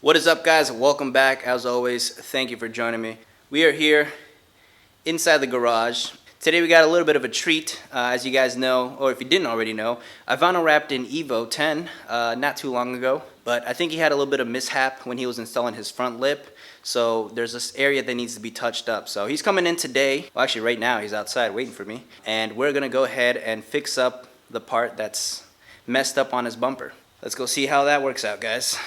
What is up, guys? Welcome back. As always, thank you for joining me. We are here inside the garage. Today we got a little bit of a treat. As you guys know, or if you didn't already know, I vinyl wrapped an EVO 10 not too long ago, but I think he had a little bit of mishap when he was installing his front lip. So there's this area that needs to be touched up. So he's coming in today. Well, actually right now he's outside waiting for me. And we're gonna go ahead and fix up the part that's messed up on his bumper. Let's go see how that works out, guys.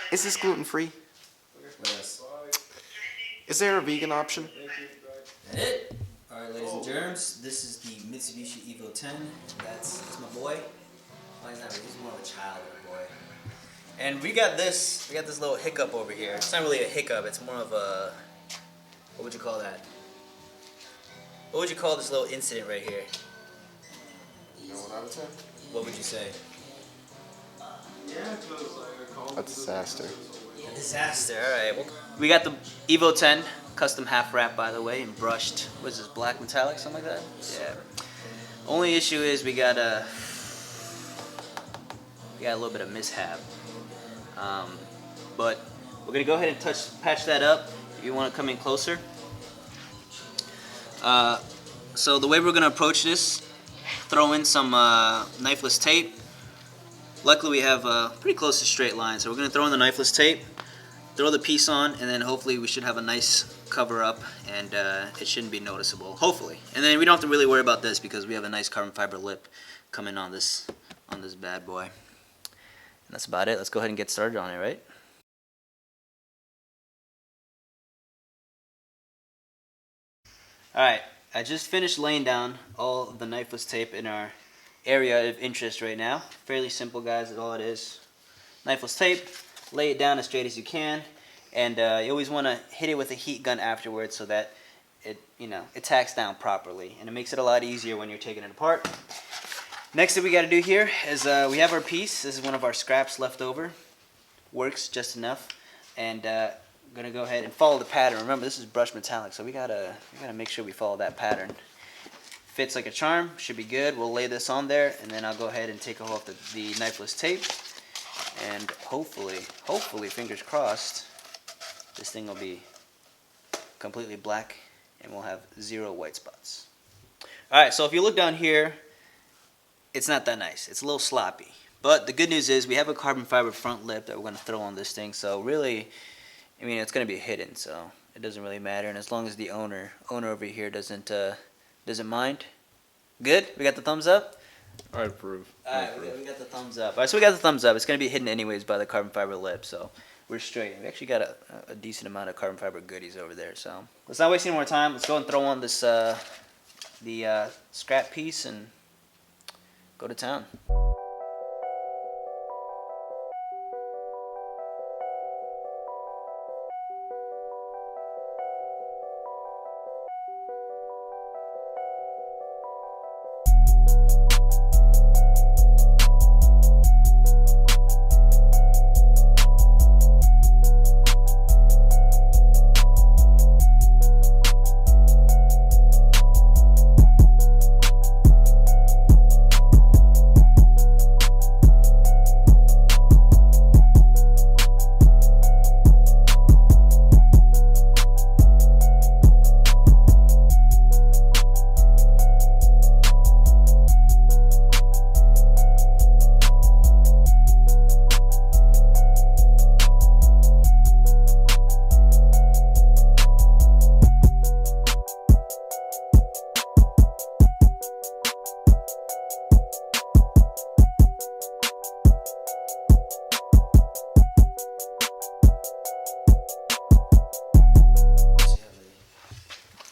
Is this gluten-free? Yes. Is there a vegan option? That it? Alright, ladies and germs, this is the Mitsubishi EVO 10. That's my boy. Well, he's not really, he's more of a child than a boy. And we got this little hiccup over here. It's not really a hiccup, it's more of a, what would you call that? What would you call this little incident right here? You know what I would say? What would you say? A disaster. A disaster, alright. Well, we got the EVO 10, custom half wrap by the way, and brushed, what is this, black metallic, something like that? Yeah. Only issue is we got a little bit of mishap. But we're gonna go ahead and patch that up. If you want to come in closer. So the way we're gonna approach this, throw in some knifeless tape. Luckily we have pretty close to straight line, so we're going to throw in the knifeless tape, throw the piece on, and then hopefully we should have a nice cover up, and it shouldn't be noticeable, hopefully. And then we don't have to really worry about this because we have a nice carbon fiber lip coming on this bad boy. And that's about it. Let's go ahead and get started on it, right? Alright, I just finished laying down all of the knifeless tape in our area of interest right now. Fairly simple, guys, is all it is. Knifeless tape, lay it down as straight as you can, and you always want to hit it with a heat gun afterwards so that it tacks down properly, and it makes it a lot easier when you're taking it apart. Next thing we got to do here is we have our piece. This is one of our scraps left over. Works just enough, and I'm gonna go ahead and follow the pattern. Remember, this is brushed metallic, so we gotta make sure we follow that pattern. Fits like a charm, should be good. We'll lay this on there, and then I'll go ahead and take off the knifeless tape, and hopefully, fingers crossed, this thing will be completely black and we'll have 0 white spots. Alright, so if you look down here, it's not that nice. It's a little sloppy. But the good news is we have a carbon fiber front lip that we're going to throw on this thing, so really, I mean, it's going to be hidden, so it doesn't really matter. And as long as the owner over here doesn't mind. Good? We got the thumbs up? I approve. Alright, we got the thumbs up. Alright, so we got the thumbs up. It's going to be hidden anyways by the carbon fiber lip, so we're straight. We actually got a decent amount of carbon fiber goodies over there, so let's not waste any more time. Let's go and throw on this the scrap piece and go to town.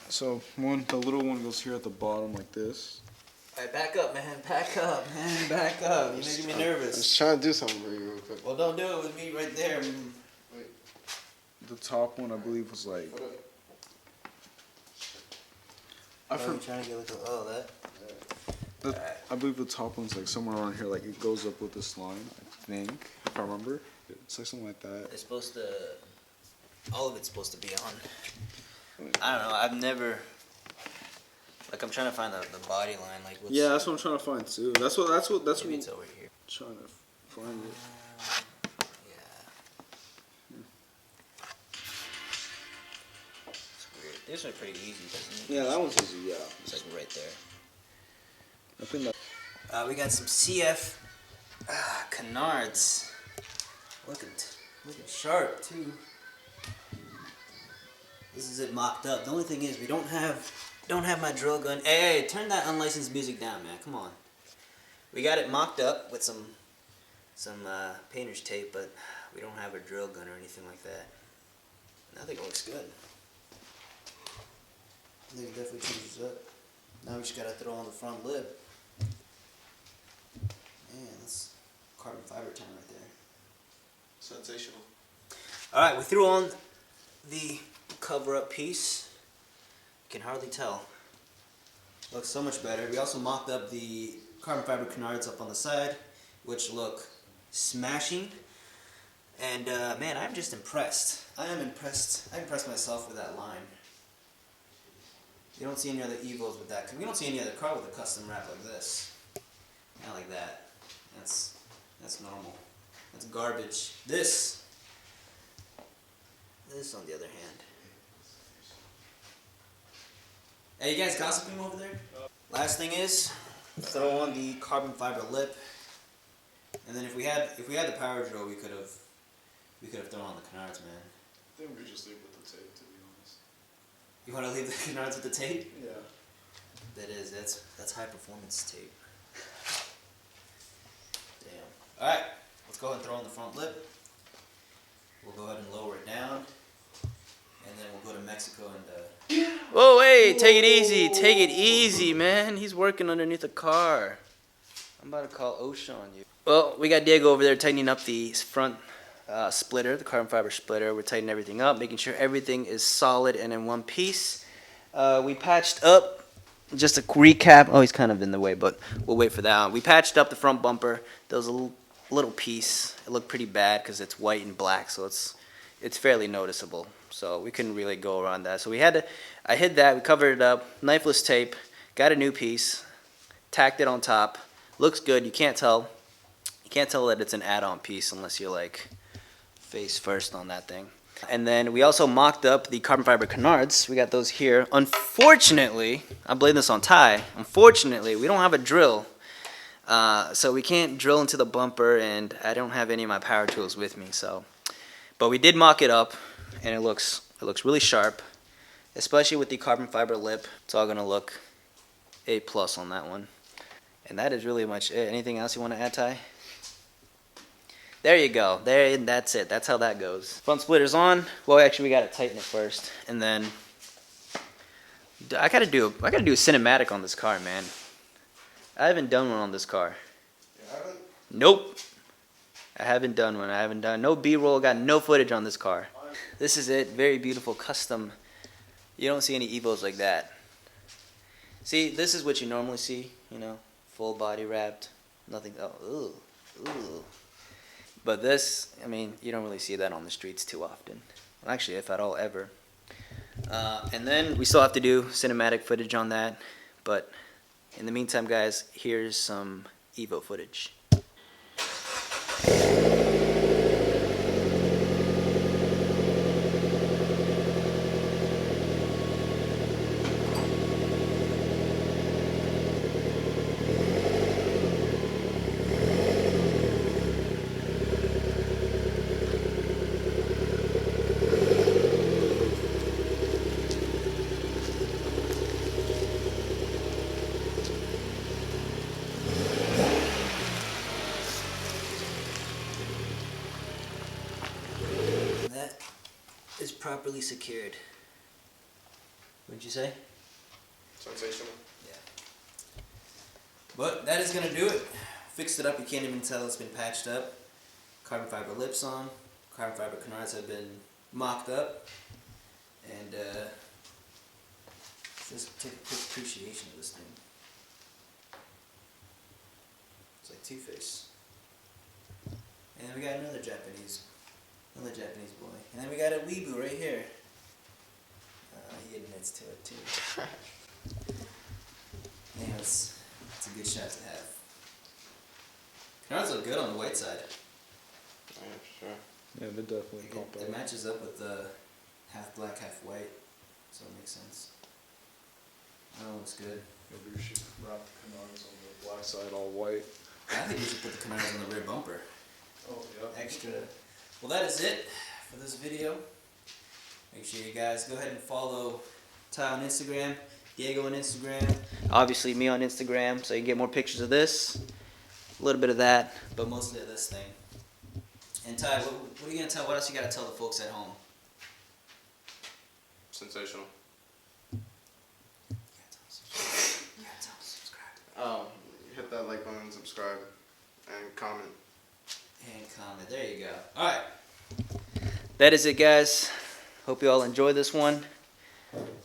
So the little one goes here at the bottom like this. Alright, back up, man. Back up, man. Back up. You're making me nervous. I'm just trying to do something for you real quick. Well, don't do it with me right there. the top one I believe was like. I I'm trying to get like that. I believe the top one's like somewhere around here. Like it goes up with this line. I think, if I remember, it's like something like that. It's supposed to. All of it's supposed to be on. I don't know. I've never. Like I'm trying to find the body line. Like what's, Yeah, that's what I'm trying to find too. That's what. maybe it's over here. Trying to find it. Yeah. It's weird. This one's pretty easy, doesn't it? Yeah, that one's easy. Yeah. It's like right there. I think that. We got some CF canards. Looking sharp too. This is it mocked up. The only thing is we don't have my drill gun. Hey, turn that unlicensed music down, man. Come on. We got it mocked up with some painter's tape, but we don't have a drill gun or anything like that. I think it looks good. I think it definitely changes up. Now we just gotta throw on the front lip. Man, that's carbon fiber time right there. Sensational. Alright, we threw on the cover-up piece. You can hardly tell. Looks so much better. We also mocked up the carbon fiber canards up on the side, which look smashing. And man, I'm just impressed. I am impressed. I impressed myself with that line. You don't see any other EVOs with that. We don't see any other car with a custom wrap like this. Not like that. That's normal. That's garbage. This on the other hand. Hey, you guys gossiping over there? Last thing is, throw on the carbon fiber lip, and then if we had the power drill, we could have thrown on the canards, man. I think we just leave with the tape, to be honest. You want to leave the canards with the tape? Yeah. That's high performance tape. Damn. All right, let's go ahead and throw on the front lip. We'll go ahead and lower it down, and then we'll go to Mexico and. Whoa, hey, take it easy, man. He's working underneath a car. I'm about to call OSHA on you. Well, we got Diego over there tightening up the front splitter, the carbon fiber splitter. We're tightening everything up, making sure everything is solid and in one piece. We patched up, just a recap. Oh, he's kind of in the way, but we'll wait for that. We patched up the front bumper. There was a little piece. It looked pretty bad because it's white and black, so it's fairly noticeable. So we couldn't really go around that. So I hid that. We covered it up. Knifeless tape. Got a new piece. Tacked it on top. Looks good. You can't tell. You can't tell that it's an add-on piece unless you're like face first on that thing. And then we also mocked up the carbon fiber canards. We got those here. Unfortunately, I blame this on Ty. Unfortunately, we don't have a drill. So we can't drill into the bumper, and I don't have any of my power tools with me. But we did mock it up, and it looks really sharp, especially with the carbon fiber lip. It's all gonna look A+ on that one. And that is really much it. Anything else you want to add, Ty? There you go. That's it. That's how that goes. Front splitter's on. Well, actually, we gotta tighten it first, and then I gotta do a cinematic on this car, man. I haven't done one on this car. You haven't? Nope. I haven't done one. I haven't done no B-roll. Got no footage on this car. This is it. Very beautiful, custom. You don't see any EVOs like that. See, this is what you normally see. You know, full body wrapped. Nothing. Oh, ooh. But this, I mean, you don't really see that on the streets too often. Well, actually, if at all, ever. And then we still have to do cinematic footage on that. But in the meantime, guys, here's some EVO footage. That is properly secured. What'd you say? Sensational. Yeah. But that is gonna do it. Fixed it up. You can't even tell it's been patched up. Carbon fiber lips on. Carbon fiber canards have been mocked up, and just take a quick appreciation of this thing. It's like Two-Face. And then we got another Japanese boy. And then we got a weeboo right here. He admits to it too. Yeah, it's a good shot to have. Canards look good on the white side. Yeah, sure. Yeah, they definitely pop It out. matches up with the half black, half white, so it makes sense. Oh, looks good. Maybe we should wrap the canards on the black side all white. I think we should put the canards on the rear bumper. Oh, yeah. Extra. Well, that is it for this video. Make sure you guys go ahead and follow Ty on Instagram, Diego on Instagram, obviously me on Instagram, so you can get more pictures of this, a little bit of that, but mostly of this thing. And Ty, what are you gonna tell? What else you gotta tell the folks at home? Sensational. You gotta tell them to subscribe. Hit that like button, subscribe, and comment. And comment. There you go. All right. That is it, guys. Hope you all enjoyed this one.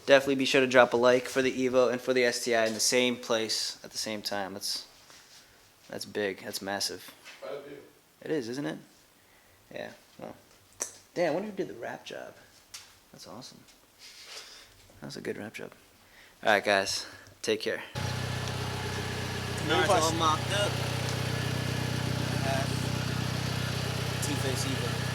Definitely be sure to drop a like for the EVO and for the STI in the same place at the same time. That's big. That's massive. Quite a few. It is, isn't it? Yeah. Well, damn. I wonder who did the rap job. That's awesome. That was a good rap job. All right, guys. Take care. Canards all mocked up. Two-Face EVO.